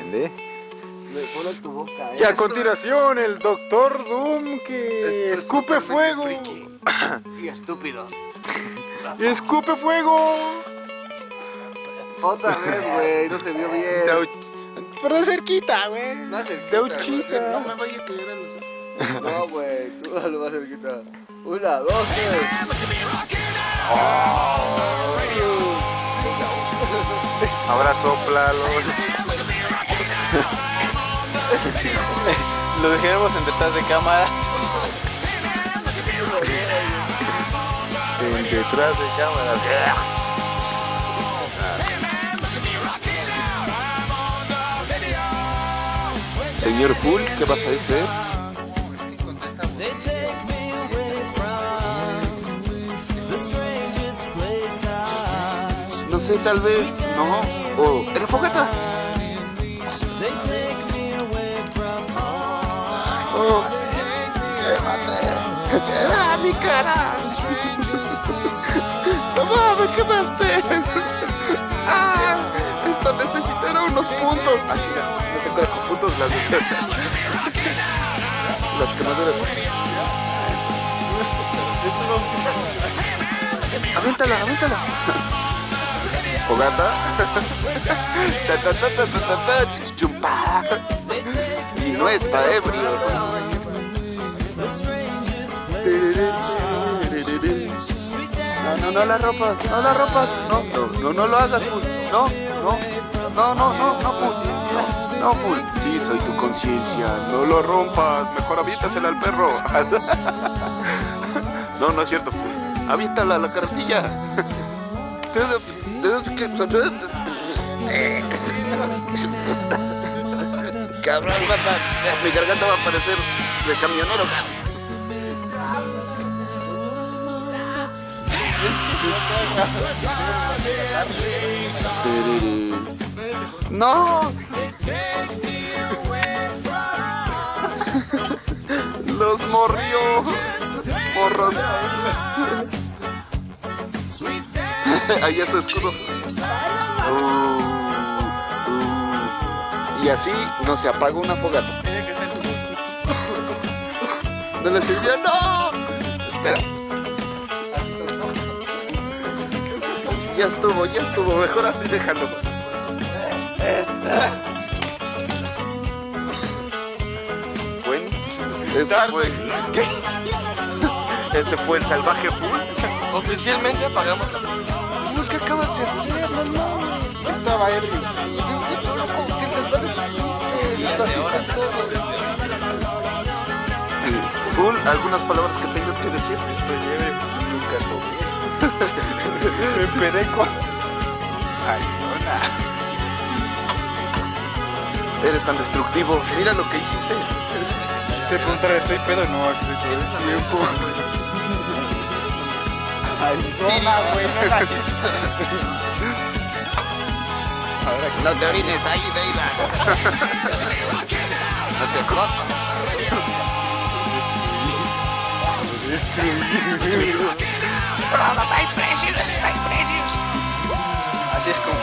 entiende. Ponlo en tu boca, Y a continuación, el Doctor Doom que escupe fuego. Friki. Y estúpido. Y escupe fuego. Otra vez, güey, no se vio bien. Pero de cerquita, güey. Más cerquita, De güey. chica. No me vaya a caer en los ojos. No, güey, tú lo vas a quitar. 1, 2, 3. Ahora soplalo. Lo dejaremos en detrás de cámaras. En detrás de cámaras. Señor Full, ¿qué vas a decir? No sé, tal vez, no. O en la fogata. Oh, me maté. ¡Ah, mi cara! No mames, ¿qué maté? ¡Ah! Esto necesitará unos puntos. Ah, chica, no sé cuáles son puntos las las quemaduras. Aviéntala, aviéntala. Fogata. Chumpa. Y no está ebrio. No la rompas, no la rompas. No lo hagas, Full. No, Full. No, Full. Sí, soy tu conciencia. No lo rompas. Mejor aviéntasela al perro. No es cierto, Full. Aviéntala a la carretilla. Cabrón, mi garganta va a parecer de camionero, cabrón. No. Los morrió. Morros. Ahí es su escudo. Y así no se apaga una fogata. No le sirvió, no. Espera. Ya estuvo. Mejor así déjalo. Bueno, ese fue el salvaje Full. Oficialmente apagamos la luz. ¿Qué acabas de hacer? No. Estaba ebrio. Full, ¿algunas palabras que tengas que decir? Estoy ebrio. Nunca tomé. Me empedé con Arizona. Eres tan destructivo. Mira lo que hiciste. Se contrae, estoy pedo, no, estoy todo el tiempo. Arizona, güey. No te orines ahí, Deila. No seas joto. Destruido. Hay precios. Así es como